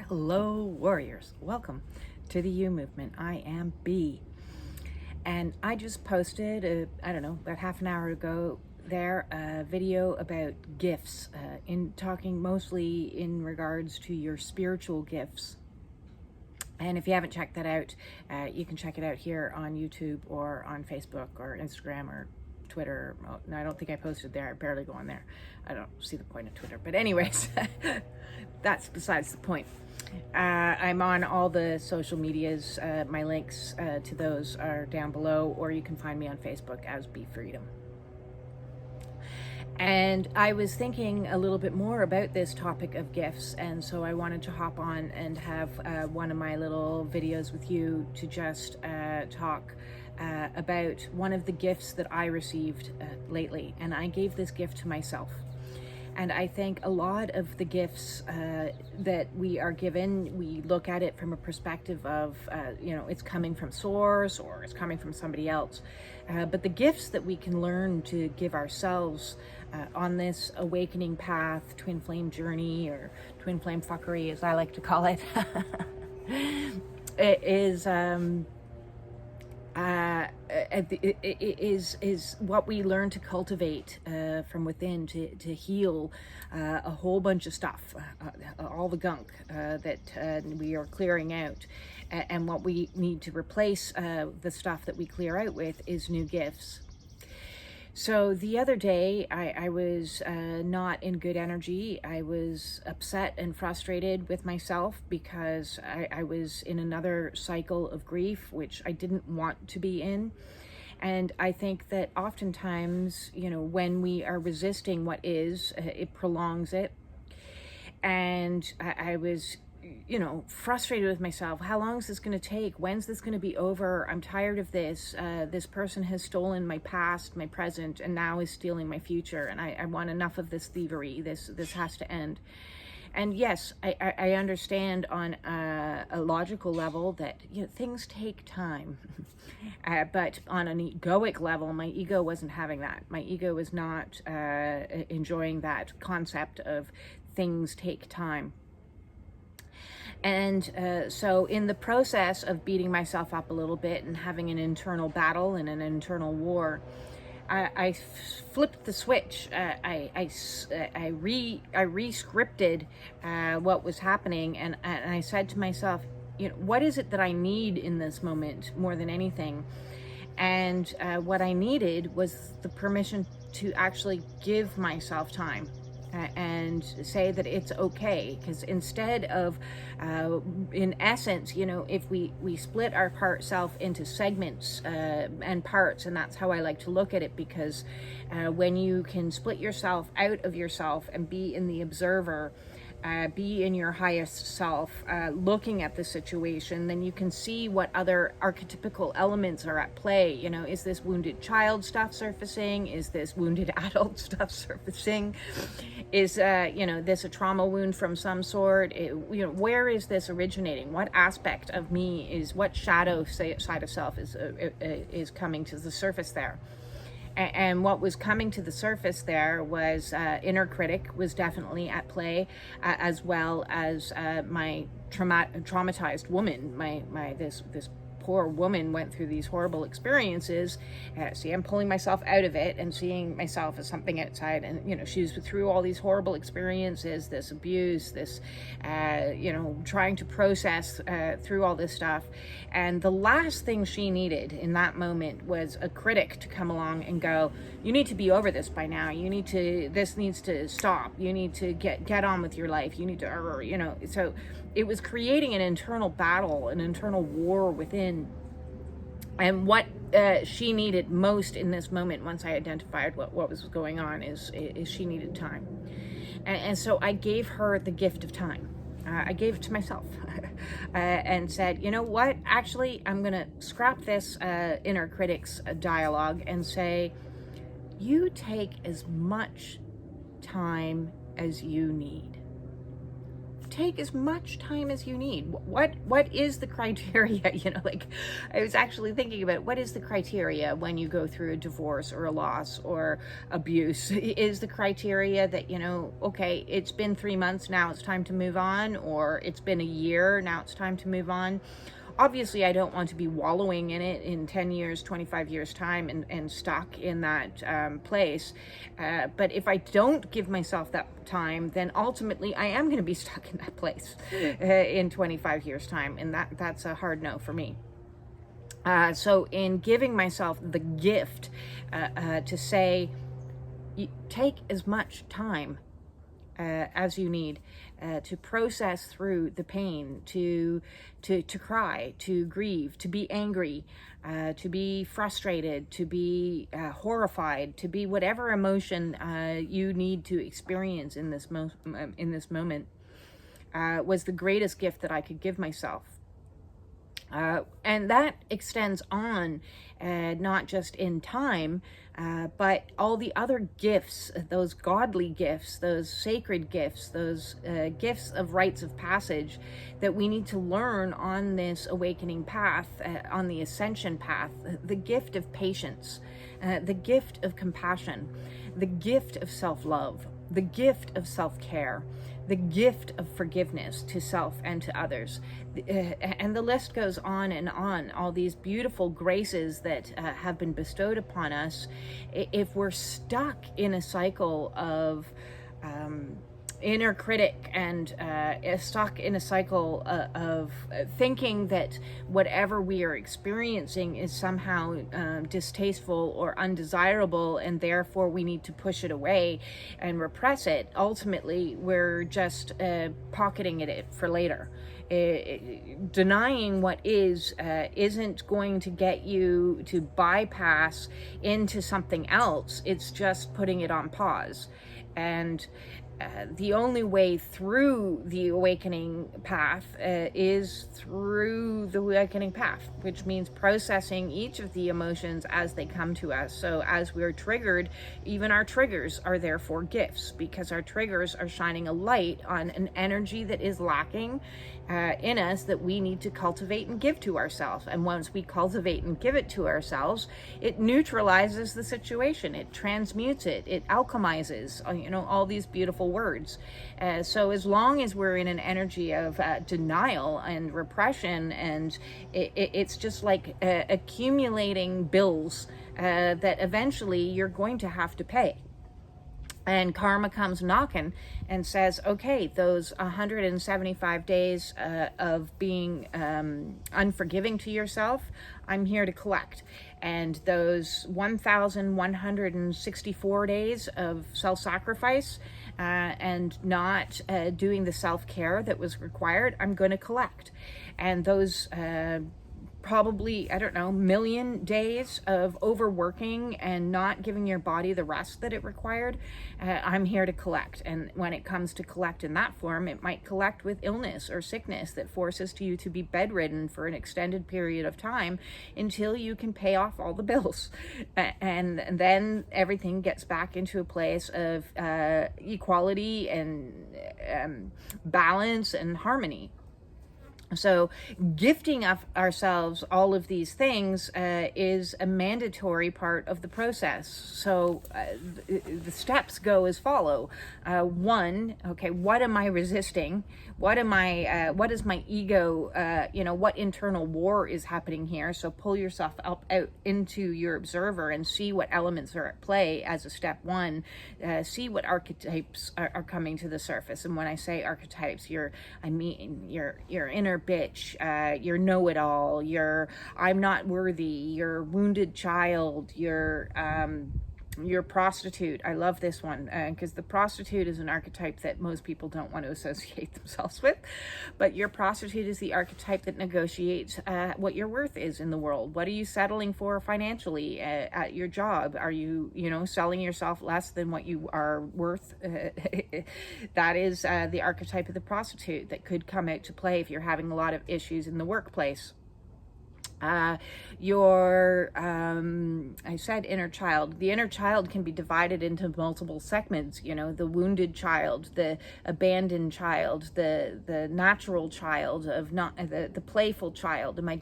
Hello, warriors. Welcome to the U Movement. I am B. And I just posted, about half an hour ago there, a video about gifts, in talking mostly in regards to your spiritual gifts. And if you haven't checked that out, you can check it out here on YouTube or on Facebook or Instagram or Twitter. No, I don't think I posted there. I barely go on there. I don't see the point of Twitter. But anyways, that's besides the point. I'm on all the social medias. My links to those are down below, or you can find me on Facebook as Be Freedom. And I was thinking a little bit more about this topic of gifts, and so I wanted to hop on and have one of my little videos with you to just talk about one of the gifts that I received lately. And I gave this gift to myself. And I think a lot of the gifts that we are given, we look at it from a perspective of, it's coming from source or it's coming from somebody else. But the gifts that we can learn to give ourselves on this awakening path, twin flame journey, or twin flame fuckery, as I like to call it, is what we learn to cultivate from within to heal a whole bunch of stuff, all the gunk that we are clearing out. And what we need to replace the stuff that we clear out with is new gifts. So the other day, I was not in good energy. I was upset and frustrated with myself because I was in another cycle of grief, which I didn't want to be in. And I think that oftentimes, when we are resisting what is, it prolongs it. And I was frustrated with myself. How long is this going to take? When's this going to be over? I'm tired of this. This person has stolen my past, my present, and now is stealing my future. And I want enough of this thievery. This has to end. And yes, I understand on a logical level that things take time. But on an egoic level, my ego wasn't having that. My ego was not enjoying that concept of things take time. And so in the process of beating myself up a little bit and having an internal battle and an internal war, I flipped the switch. I re-scripted what was happening, and I said to myself, what is it that I need in this moment more than anything? And what I needed was the permission to actually give myself time. And say that it's okay, because instead of in essence, if we split our part self into segments and parts, and that's how I like to look at it, because when you can split yourself out of yourself and be in the observer, be in your highest self, looking at the situation, then you can see what other archetypical elements are at play. Is this wounded child stuff surfacing? Is this wounded adult stuff surfacing? Is this a trauma wound from some sort? Where is this originating? What aspect of me what shadow side of self is coming to the surface there? And what was coming to the surface there was inner critic was definitely at play, as well as my traumatized woman. This poor woman went through these horrible experiences. See, I'm pulling myself out of it and seeing myself as something outside. And she was through all these horrible experiences, this abuse, this trying to process through all this stuff. And the last thing she needed in that moment was a critic to come along and go, you need to be over this by now. This needs to stop. You need to get on with your life. You need to, so it was creating an internal battle, an internal war within. And what she needed most in this moment, once I identified what was going on, is she needed time. And so I gave her the gift of time. I gave it to myself and said, what? Actually, I'm going to scrap this inner critic's dialogue and say, you take as much time as you need. take as much time as you need. What is the criteria? Like, I was actually thinking about, what is the criteria when you go through a divorce or a loss or abuse? Is the criteria that, okay, it's been 3 months, now it's time to move on, or it's been a year, now it's time to move on? Obviously, I don't want to be wallowing in it in 10 years, 25 years time and stuck in that place. But if I don't give myself that time, then ultimately I am going to be stuck in that place in 25 years time. And that's a hard no for me. So in giving myself the gift to say, take as much time as you need to process through the pain, to cry, to grieve, to be angry, to be frustrated, to be horrified, to be whatever emotion you need to experience in this moment, was the greatest gift that I could give myself. And that extends on not just in time, but all the other gifts, those godly gifts, those sacred gifts, those gifts of rites of passage that we need to learn on this awakening path, on the ascension path. The gift of patience, the gift of compassion, the gift of self-love, the gift of self-care, the gift of forgiveness to self and to others. And the list goes on and on, all these beautiful graces that have been bestowed upon us. If we're stuck in a cycle of inner critic and stuck in a cycle of thinking that whatever we are experiencing is somehow distasteful or undesirable, and therefore we need to push it away and repress it, ultimately we're just pocketing it for later. Denying what is isn't going to get you to bypass into something else. It's just putting it on pause. And the only way through the awakening path is through the awakening path, which means processing each of the emotions as they come to us. So as we're triggered, even our triggers are therefore gifts, because our triggers are shining a light on an energy that is lacking in us that we need to cultivate and give to ourselves. And once we cultivate and give it to ourselves, it neutralizes the situation, it transmutes it, it alchemizes, all these beautiful words. So as long as we're in an energy of denial and repression, and it's just like accumulating bills that eventually you're going to have to pay. And karma comes knocking and says, okay, those 175 days of being unforgiving to yourself, I'm here to collect. And those 1,164 days of self-sacrifice and not doing the self-care that was required, I'm going to collect. And those probably, million days of overworking and not giving your body the rest that it required, I'm here to collect. And when it comes to collect in that form, it might collect with illness or sickness that forces you to be bedridden for an extended period of time until you can pay off all the bills. And then everything gets back into a place of equality and balance and harmony. So gifting ourselves all of these things is a mandatory part of the process. So the steps go as follow. One, okay, what am I resisting? What is my ego, what internal war is happening here? So pull yourself out into your observer and see what elements are at play as a step one. See what archetypes are coming to the surface. And when I say archetypes, your inner bitch, your know-it-all, your I'm not worthy, your wounded child, your prostitute. I love this one because the prostitute is an archetype that most people don't want to associate themselves with, but your prostitute is the archetype that negotiates what your worth is in the world. What are you settling for financially at your job? Are you, selling yourself less than what you are worth? That is the archetype of the prostitute that could come out to play if you're having a lot of issues in the workplace. I said inner child. The inner child can be divided into multiple segments, the wounded child, the abandoned child, the natural child, the playful child. Am I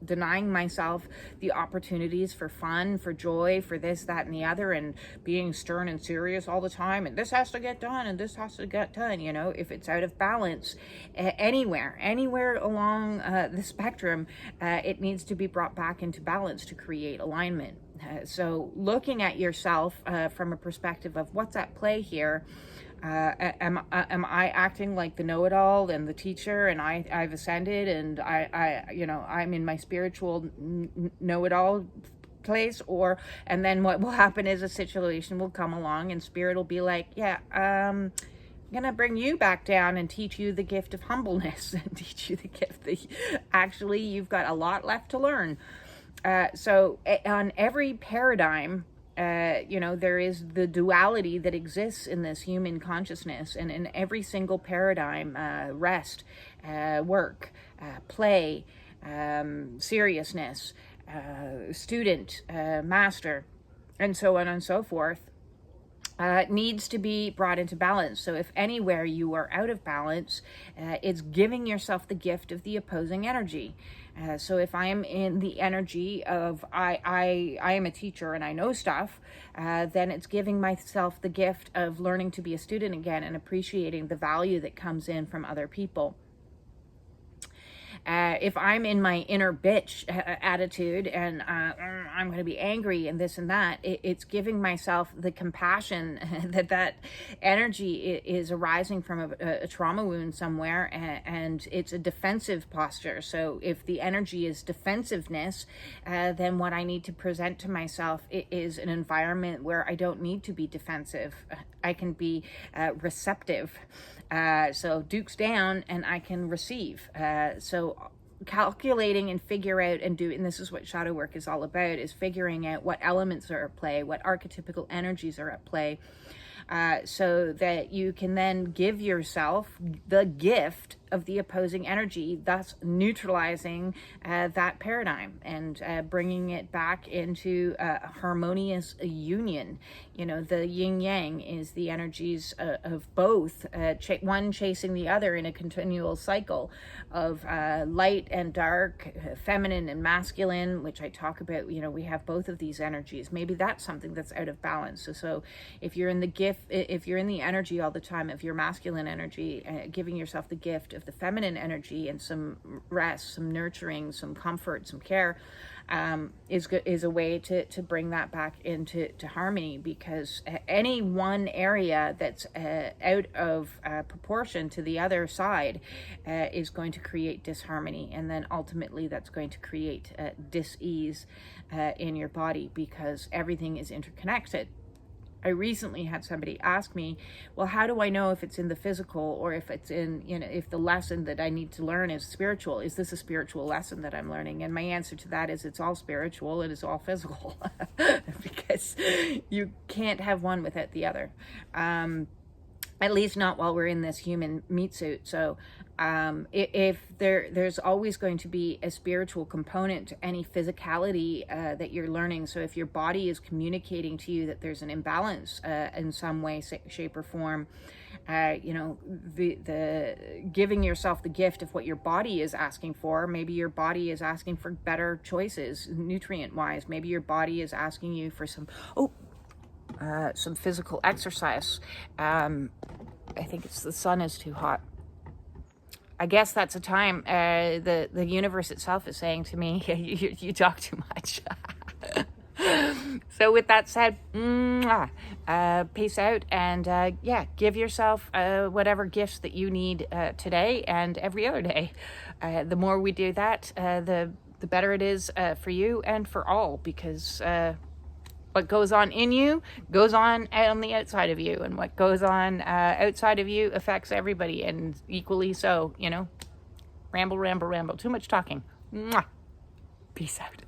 denying myself the opportunities for fun, for joy, for this, that, and the other, and being stern and serious all the time, and this has to get done, and this has to get done, if it's out of balance, anywhere along the spectrum, it needs to be brought back into balance to create alignment. So looking at yourself from a perspective of what's at play here. Am I acting like the know-it-all and the teacher, and I've ascended, and I'm in my spiritual know-it-all place, and then what will happen is a situation will come along and spirit will be like, I'm gonna bring you back down and teach you the gift of humbleness and teach you the gift that actually you've got a lot left to learn. So on every paradigm, there is the duality that exists in this human consciousness, and in every single paradigm, rest, work, play, seriousness, student, master, and so on and so forth, needs to be brought into balance. So if anywhere you are out of balance, it's giving yourself the gift of the opposing energy. So if I am in the energy of I am a teacher and I know stuff, then it's giving myself the gift of learning to be a student again and appreciating the value that comes in from other people. If I'm in my inner bitch attitude and I'm going to be angry and this and that, it's giving myself the compassion that energy is arising from a trauma wound somewhere, and it's a defensive posture. So if the energy is defensiveness, then what I need to present to myself is an environment where I don't need to be defensive. I can be receptive. So Duke's down and I can receive. So calculating and figure out and this is what shadow work is all about, is figuring out what elements are at play, what archetypical energies are at play, so that you can then give yourself the gift of the opposing energy, thus neutralizing that paradigm and bringing it back into a harmonious union. The yin yang is the energies of both, one chasing the other in a continual cycle of light and dark, feminine and masculine, which I talk about. We have both of these energies. Maybe that's something that's out of balance. So if you're in the energy all the time of your masculine energy, giving yourself the gift of the feminine energy and some rest, some nurturing, some comfort, some care, is a way to bring that back into harmony, because any one area that's out of proportion to the other side is going to create disharmony, and then ultimately that's going to create dis-ease in your body, because everything is interconnected. I recently had somebody ask me, well, how do I know if it's in the physical or if it's in, if the lesson that I need to learn is spiritual? Is this a spiritual lesson that I'm learning? And my answer to that is it's all spiritual and it's all physical, because you can't have one without the other. At least not while we're in this human meat suit. So if there's always going to be a spiritual component to any physicality that you're learning. So if your body is communicating to you that there's an imbalance in some way, shape, or form, the giving yourself the gift of what your body is asking for. Maybe your body is asking for better choices, nutrient-wise. Maybe your body is asking you for some physical exercise. I think it's the sun is too hot. I guess that's a time the universe itself is saying to me, you talk too much. So with that said, peace out, and give yourself whatever gifts that you need today and every other day. The more we do that, the better it is for you and for all, because what goes on in you goes on the outside of you, and what goes on outside of you affects everybody, and equally so. Ramble. Too much talking. Peace out.